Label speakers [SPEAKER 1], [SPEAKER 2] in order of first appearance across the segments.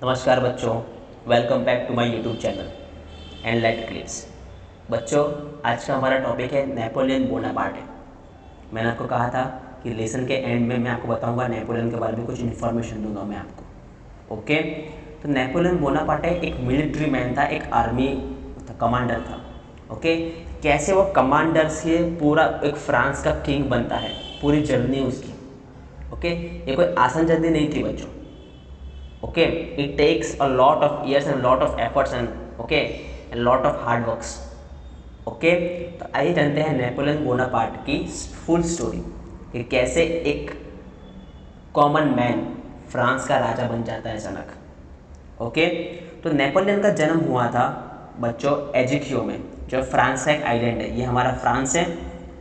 [SPEAKER 1] नमस्कार बच्चों, welcome back to my YouTube channel and light clips. बच्चों, आज का हमारा टॉपिक है नेपोलियन बोनापार्ट। मैंने आपको कहा था कि लेसन के एंड में मैं आपको बताऊंगा नेपोलियन के बारे में, कुछ इन्फॉर्मेशन दूंगा मैं आपको। ओके, तो नेपोलियन बोनापार्ट एक मिलिट्री मैन था, एक आर्मी कमांडर था। ओके, कैसे वो कमांडर से पूरा एक फ्रांस का किंग बनता है, पूरी जर्नी उसकी। ओके, ये कोई आसान जर्नी नहीं थी बच्चों। Okay, it takes a lot of years and lot of efforts and okay and lot of hard works. Okay, तो आइए जानते हैं नेपोलियन बोनापार्ट की फुल स्टोरी कि कैसे एक कॉमन मैन फ्रांस का राजा बन जाता है अचानक। ओके, तो नेपोलियन का जन्म हुआ था बच्चों एजिक्यो में, जो फ्रांस का एक आइलैंड है। ये हमारा फ्रांस है।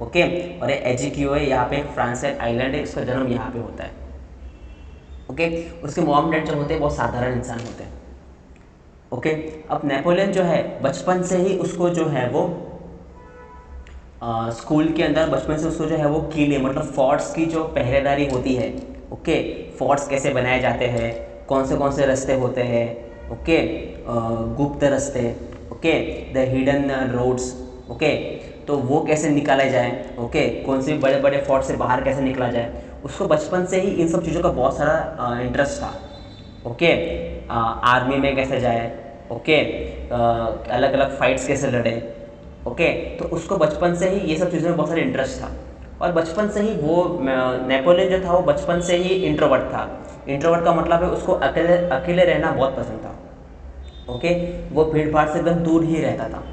[SPEAKER 1] ओके, और ये एजिक्यो है, यहाँ पे एक फ्रांस का एक आइलैंड है, इसका जन्म यहाँ पे होता है। ओके, उसके मॉम डैड जो होते हैं बहुत साधारण इंसान होते हैं। ओके, अब नेपोलियन जो है बचपन से ही उसको जो है वो स्कूल के अंदर बचपन से उसको जो है वो किले मतलब फोर्ट्स की जो पहरेदारी होती है। ओके, फोर्ट्स कैसे बनाए जाते हैं, कौन से रास्ते होते हैं। ओके, गुप्त रास्ते। Okay, the hidden roads. Okay, तो वो कैसे निकाले जाए। ओके, कौन से बड़े बड़े फोर्ट से बाहर कैसे निकला जाए, उसको बचपन से ही इन सब चीज़ों का बहुत सारा इंटरेस्ट था। ओके, आर्मी में कैसे जाए। ओके, अलग अलग फाइट्स कैसे लड़े। ओके, तो उसको बचपन से ही ये सब चीज़ों में बहुत सारा इंटरेस्ट था। और बचपन से ही वो नेपोलियन जो था वो बचपन से ही इंट्रोवर्ट था। इंट्रोवर्ट का मतलब है उसको अकेले अकेले रहना बहुत पसंद था। ओके, वो भीड़ भाड़ से एकदम दूर ही रहता था,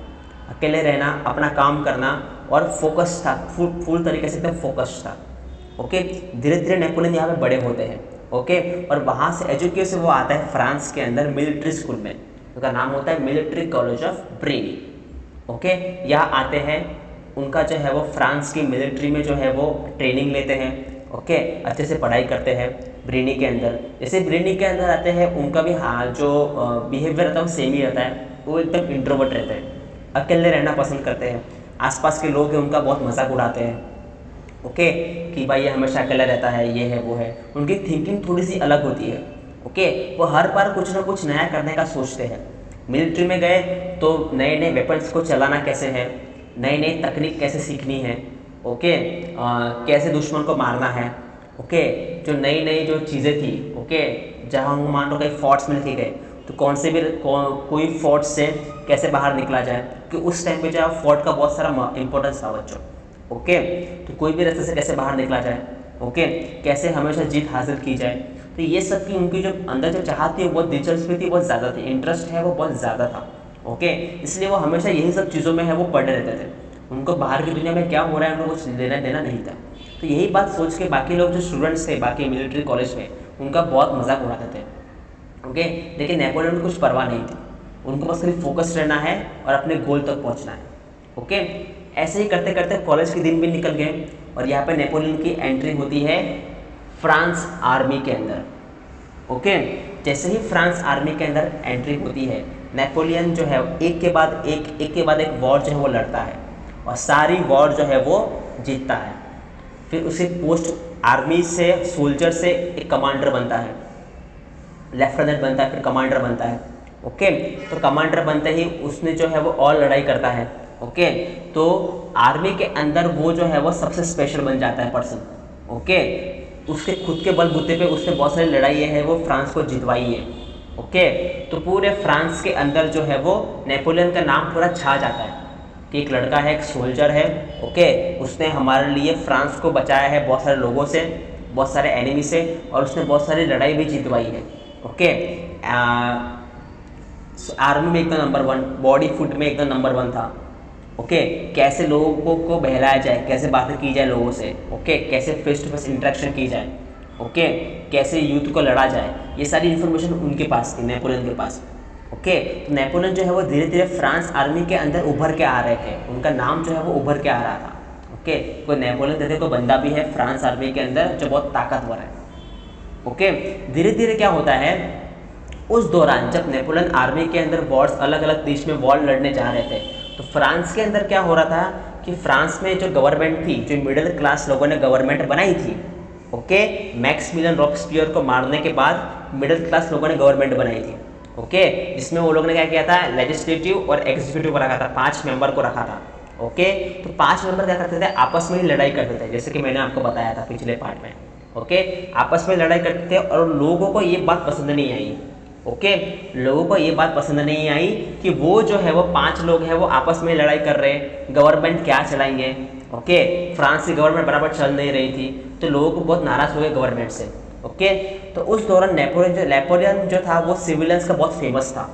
[SPEAKER 1] अकेले रहना, अपना काम करना और फोकस था, फुल तरीके से एकदम फोकस था। ओके, धीरे धीरे नेपोलियन यहाँ पे बड़े होते हैं। ओके, और वहाँ से एजुकेशन वो आता है फ्रांस के अंदर मिलिट्री स्कूल में, उसका नाम होता है military college of brainy. Okay, यहाँ आते हैं, उनका जो है वो फ्रांस की मिलिट्री में जो है वो ट्रेनिंग लेते हैं। ओके, अच्छे से पढ़ाई करते हैं ब्रेनी के अंदर। जैसे ब्रेनी के अंदर आते हैं, उनका भी जो बिहेवियर रहता है वो सेम ही रहता है। वो एकदम इंट्रोवर्ट रहते हैं, अकेले रहना पसंद करते हैं। आसपास के लोग हैं उनका बहुत मजाक उड़ाते हैं। ओके, कि भाई ये हमेशा अकेला रहता है, ये है वो है। उनकी थिंकिंग थोड़ी सी अलग होती है। ओके, वो हर बार कुछ ना कुछ नया करने का सोचते हैं। मिलिट्री में गए तो नए नए वेपन्स को चलाना कैसे है, नई नई तकनीक कैसे सीखनी है। ओके, कैसे दुश्मन को मारना है। ओके, जो नई नई जो चीज़ें थी। ओके, जहाँ मान लो कहीं फोर्ट्स में लेके गए तो कौन से भी कोई फोर्ट से कैसे बाहर निकला जाए, कि उस टाइम पे जो फोर्ट का बहुत सारा इंपॉर्टेंस था बच्चों। ओके, तो कोई भी रास्ते से कैसे बाहर निकला जाए। ओके, कैसे हमेशा जीत हासिल की जाए। तो ये सब की उनकी जो अंदर जो चाहत थी वो बहुत दिलचस्पी थी, बहुत ज़्यादा थी, इंटरेस्ट है वो बहुत ज़्यादा था। ओके, इसलिए वो हमेशा यही सब चीज़ों में है वो पढ़े रहते थे। उनको बाहर की दुनिया में क्या हो रहा है उनको कुछ लेना देना नहीं था। तो यही बात सोच के बाकी लोग जो स्टूडेंट्स थे बाकी मिलिट्री कॉलेज में, उनका बहुत मजाक उड़ाते थे। ओके, लेकिन नेपोलियन को कुछ परवाह नहीं थी, उनको बस सिर्फ फोकस रहना है और अपने गोल तक पहुंचना है। ओके, ऐसे ही करते करते कॉलेज के दिन भी निकल गए और यहाँ पे नेपोलियन की एंट्री होती है फ्रांस आर्मी के अंदर। ओके, जैसे ही फ्रांस आर्मी के अंदर एंट्री होती है, नेपोलियन जो है एक के बाद एक वॉर जो है वो लड़ता है और सारी वॉर जो है वो जीतता है। फिर उसे पोस्ट आर्मी से सोल्जर से एक कमांडर बनता है, लेफ्टिनेंट बनता है, फिर कमांडर बनता है। ओके, तो कमांडर बनते ही उसने जो है वो और लड़ाई करता है। ओके, तो आर्मी के अंदर वो जो है वो सबसे स्पेशल बन जाता है पर्सन। ओके, उसके खुद के बलबूते पे उसने बहुत सारी लड़ाई है वो फ्रांस को जितवाई है। ओके, तो पूरे फ्रांस के अंदर जो है वो नेपोलियन का नाम पूरा छा जाता है कि एक लड़का है, एक सोल्जर है। ओके, उसने हमारे लिए फ्रांस को बचाया है बहुत सारे लोगों से, बहुत सारे एनिमी से, और उसने बहुत सारी लड़ाई भी जितवाई है। ओके, आर्मी में एकदम नंबर 1, बॉडी फुट में एकदम नंबर 1 था। ओके, कैसे लोगों को बहलाया जाए, कैसे बातें की जाए लोगों से। ओके, कैसे फेस टू फेस इंटरेक्शन की जाए। ओके, कैसे यूथ को लड़ा जाए, ये सारी इन्फॉर्मेशन उनके पास थी, नेपोलियन के पास। ओके, तो नेपोलियन जो है वो धीरे धीरे फ्रांस आर्मी के अंदर उभर के आ रहे थे, उनका नाम जो है वो उभर के आ रहा था। ओके, कोई नेपोलियन जैसे कोई बंदा भी है फ्रांस आर्मी के अंदर जो बहुत ताकतवर है। ओके, धीरे धीरे क्या होता है, उस दौरान जब नेपोलियन आर्मी के अंदर वॉर्स अलग अलग देश में वॉर लड़ने जा रहे थे, तो फ्रांस के अंदर क्या हो रहा था कि फ्रांस में जो गवर्नमेंट थी, जो मिडिल क्लास लोगों ने गवर्नमेंट बनाई थी। ओके, मैक्सिमिलियन रॉबेस्पियर को मारने के बाद मिडिल क्लास लोगों ने गवर्नमेंट बनाई थी। ओके, जिसमें वो लोग ने क्या किया था, लेजिस्लेटिव और एग्जीक्यूटिव रखा था, 5 मेंबर को रखा था। ओके, तो 5 मेंबर क्या करते थे, आपस में ही लड़ाई करते थे, जैसे कि मैंने आपको बताया था पिछले पार्ट में। ओके, आपस में लड़ाई करते थे और लोगों को ये बात पसंद नहीं आई। ओके, लोगों को ये बात पसंद नहीं आई कि वो जो है वो 5 लोग हैं वो आपस में लड़ाई कर रहे हैं, गवर्नमेंट क्या चलाएंगे। ओके, फ्रांस की गवर्नमेंट बराबर चल नहीं रही थी, तो लोगों को बहुत नाराज हो गए गवर्नमेंट से। ओके, तो उस दौरान नेपोलियन जो था वो सिविलियंस का बहुत फेमस था।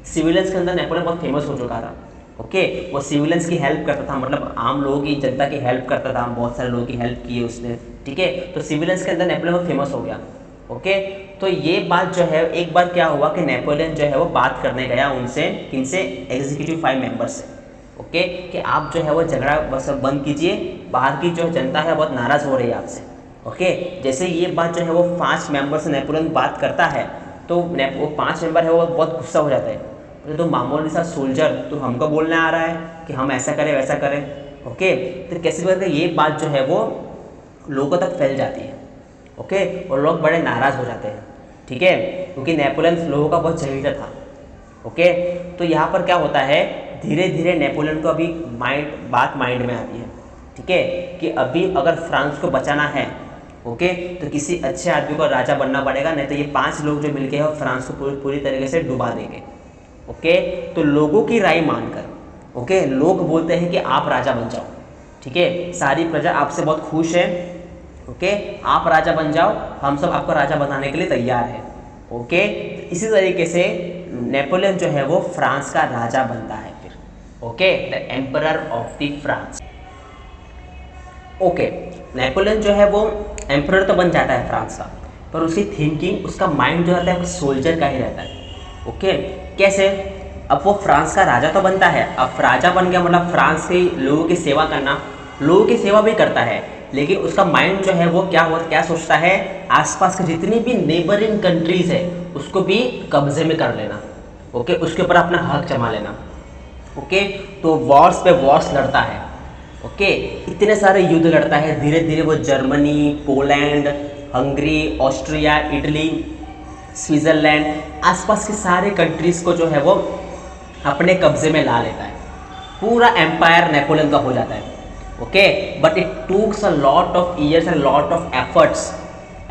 [SPEAKER 1] सिविलियंस के अंदर नेपोलियन बहुत फेमस हो चुका था। ओके, वो सिविलियंस की हेल्प करता था, मतलब आम लोगों की, जनता की हेल्प करता था, बहुत सारे लोगों की हेल्प की है उसने। ठीक है, तो सिविलियंस के अंदर नेपोलियन बहुत फेमस हो गया। ओके, तो ये बात जो है, एक बार क्या हुआ कि नेपोलियन जो है वो बात करने गया उनसे, किनसे, एग्जीक्यूटिव 5 मेंबर से। ओके, कि आप जो है वो झगड़ा बस बंद कीजिए, बाहर की जो जनता है बहुत नाराज़ हो रही है आपसे। ओके, जैसे ये बात जो है वो 5 मेंबर से नेपोलियन बात करता है, तो वो 5 मेंबर है वो बहुत गुस्सा हो जाता है। तो मामूली सा सोल्जर, तो हमको बोलने आ रहा है कि हम ऐसा करें वैसा करें। ओके, तो कैसे करके ये बात जो है वो लोगों तक फैल जाती है। ओके, और लोग बड़े नाराज़ हो जाते हैं। ठीक है, क्योंकि नेपोलियन लोगों का बहुत चहेता था। ओके, तो यहाँ पर क्या होता है, धीरे धीरे नेपोलियन को अभी बात माइंड में आती है। ठीक है, कि अभी अगर फ्रांस को बचाना है, ओके, तो किसी अच्छे आदमी को राजा बनना पड़ेगा, नहीं तो ये 5 लोग जो मिलके हैं फ्रांस को पूरी तरीके से डुबा देंगे। ओके, तो लोगों की राय मानकर, ओके, लोग बोलते हैं कि आप राजा बन जाओ। ठीक है, सारी प्रजा आपसे बहुत खुश है। ओके, आप राजा बन जाओ, हम सब आपको राजा बनाने के लिए तैयार है। ओके, तो इसी तरीके से नेपोलियन जो है वो फ्रांस का राजा बनता है फिर। Okay, the emperor of the France. Okay, Napoleon जो है वो एम्परर तो बन जाता है फ्रांस का, पर उसकी थिंकिंग, उसका माइंड जो रहता है वो सोल्जर का ही रहता है। ओके, कैसे, अब वो फ्रांस का राजा तो बनता है, अब राजा बन गया मतलब फ्रांस के लोगों की सेवा करना, लोगों की सेवा भी करता है, लेकिन उसका माइंड जो है वो क्या सोचता है, आसपास के जितनी भी नेबरिंग कंट्रीज है उसको भी कब्जे में कर लेना। ओके, उसके ऊपर अपना हक जमा लेना। ओके, तो वॉर्स पे वॉर्स लड़ता है। ओके, इतने सारे युद्ध लड़ता है, धीरे धीरे वो Germany, Poland, Hungary, Austria, Italy, Switzerland, आसपास के सारे कंट्रीज़ को जो है वो अपने कब्जे में ला लेता है। पूरा एम्पायर नेपोलियन का हो जाता है। Okay, but it tooks a lot of years and lot of efforts,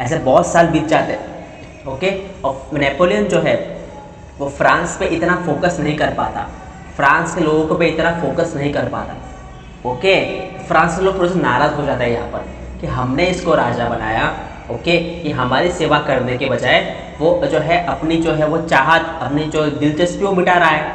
[SPEAKER 1] ऐसे बहुत साल बीत जाते हैं। ओके, और नेपोलियन जो है वो फ्रांस पे इतना फोकस नहीं कर पाता, फ्रांस के लोगों को पे इतना फोकस नहीं कर पाता। ओके, फ्रांस के लोग थोड़े से नाराज़ हो जाते हैं यहाँ पर कि हमने इसको राजा बनाया, ओके, कि हमारी सेवा करने के बजाय वो जो है अपनी जो है वो चाहत, अपनी जो दिलचस्पी वो मिटा रहा है,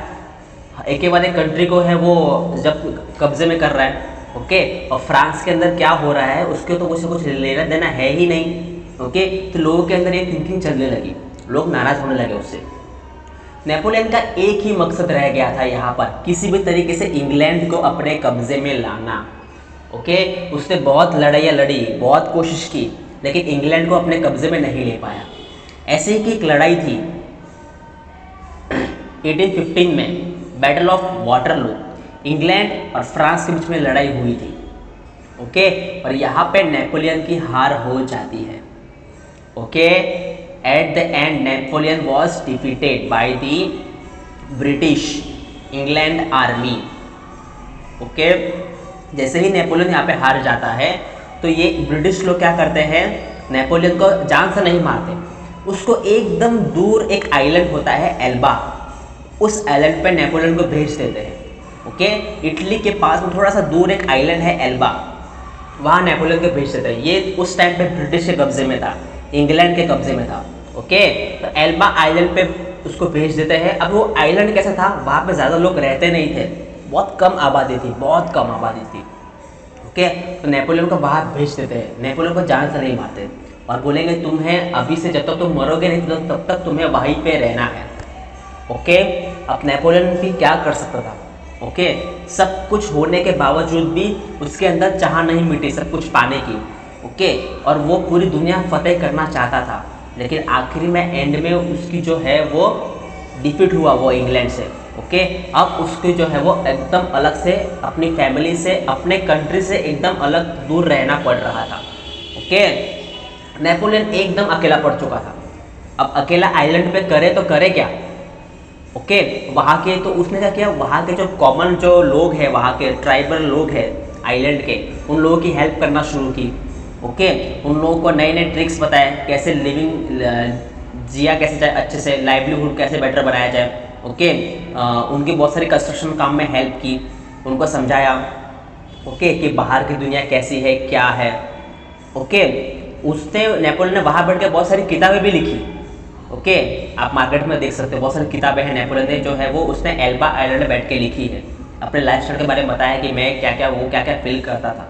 [SPEAKER 1] एक के बाद एक कंट्री को है वो जब कब्जे में कर रहा है। ओके, और फ्रांस के अंदर क्या हो रहा है उसके तो कुछ लेना देना है ही नहीं। ओके, तो लोगों के अंदर ये थिंकिंग चलने लगी, लोग नाराज़ होने लगे उससे। नेपोलियन का एक ही मकसद रह गया था यहाँ पर, किसी भी तरीके से इंग्लैंड को अपने कब्जे में लाना। ओके, उसने बहुत लड़ाइयाँ लड़ी, बहुत कोशिश की, लेकिन इंग्लैंड को अपने कब्जे में नहीं ले पाया। ऐसे ही की एक लड़ाई थी 1815 में, बैटल ऑफ वाटरलू, इंग्लैंड और फ्रांस के बीच में लड़ाई हुई थी। ओके, और यहाँ पे नेपोलियन की हार हो जाती है। Okay, eight the and Napoleon was defeated by the British England army. Okay, जैसे ही नेपोलियन यहाँ पे हार जाता है तो ये ब्रिटिश लोग क्या करते हैं, नेपोलियन को जान से नहीं मारते, उसको एकदम दूर एक आइलैंड होता है एल्बा, उस आइलैंड पे नेपोलियन को भेज देते हैं। ओके, इटली के पास में थोड़ा सा दूर एक आइलैंड है एल्बा, वहाँ नेपोलियन को भेज देते हैं। ये उस टाइम पे ब्रिटिश के कब्जे में था, इंग्लैंड के कब्जे में था। ओके, तो एल्बा आइलैंड पे उसको भेज देते हैं। अब वो आइलैंड कैसा था, वहाँ पे ज़्यादा लोग रहते नहीं थे, बहुत कम आबादी थी, बहुत कम आबादी थी। ओके, तो नेपोलियन को बाहर भेज देते हैं, नेपोलियन को जान से नहीं मारते और बोलेंगे तुम्हें अभी से जब तक तुम मरोगे नहीं तब तक तुम्हें वहीं पे रहना है। ओके, अब नेपोलियन भी क्या कर सकता था। ओके, सब कुछ होने के बावजूद भी उसके अंदर चाह नहीं मिटी सब कुछ पाने की। ओके, और वो पूरी दुनिया फतेह करना चाहता था, लेकिन आखिरी में एंड में उसकी जो है वो डिफीट हुआ वो इंग्लैंड से। ओके, अब उसके जो है वो एकदम अलग से अपनी फैमिली से, अपने कंट्री से एकदम अलग दूर रहना पड़ रहा था। ओके, नेपोलियन एकदम अकेला पड़ चुका था। अब अकेला आइलैंड पे करे तो करे क्या, ओके। वहाँ के तो उसने क्या किया, वहाँ के जो कॉमन जो लोग हैं, वहाँ के ट्राइबल लोग हैं आइलैंड के, उन लोगों की हेल्प करना शुरू की, ओके। उन लोगों को नए नए ट्रिक्स बताए, कैसे लिविंग जिया कैसे जाए अच्छे से, लाइवलीहुड कैसे बेटर बनाया जाए, ओके। उनकी बहुत सारी कंस्ट्रक्शन काम में हेल्प की, उनको समझाया, ओके, कि बाहर की दुनिया कैसी है क्या है, ओके। उसने नेपोलियन ने वहाँ बैठ के बहुत सारी किताबें भी लिखी, ओके। आप मार्केट में देख सकते हो बहुत सारी किताबें हैं नेपोलियन ने जो है वो उसने एल्बा आइलैंड में बैठ के लिखी है, अपने लाइफस्टाइल के बारे में बताया कि मैं क्या क्या वो क्या क्या फील करता था,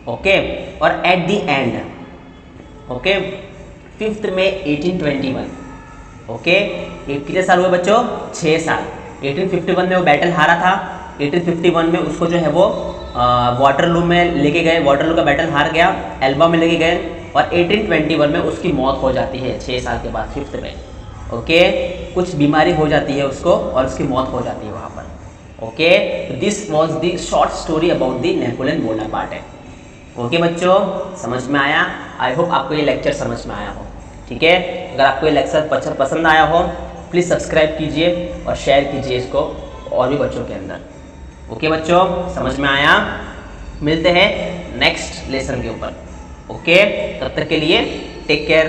[SPEAKER 1] ओके। और एट द एंड, ओके, 5 मई 1821, ओके, कितने साल हुए बच्चों, 6 साल। 1851 में वो बैटल हारा था, 1851 में उसको जो है वो वाटरलू में लेके गए, वाटरलू का बैटल हार गया, एल्बा में लेके गए, और 1821 में उसकी मौत हो जाती है 6 साल के बाद, 5 में, ओके। कुछ बीमारी हो जाती है उसको और उसकी मौत हो जाती है वहाँ पर, okay. This was the short story about the Napoleon Bonaparte है, ओके बच्चों, समझ में आया। आई होप आपको ये लेक्चर समझ में आया हो, ठीक है। अगर आपको ये लेक्चर पसंद आया हो प्लीज़ सब्सक्राइब कीजिए और शेयर कीजिए इसको और भी बच्चों के अंदर, ओके बच्चों, समझ में आया। मिलते हैं नेक्स्ट लेसन के ऊपर, ओके। तब तक के लिए टेक केयर।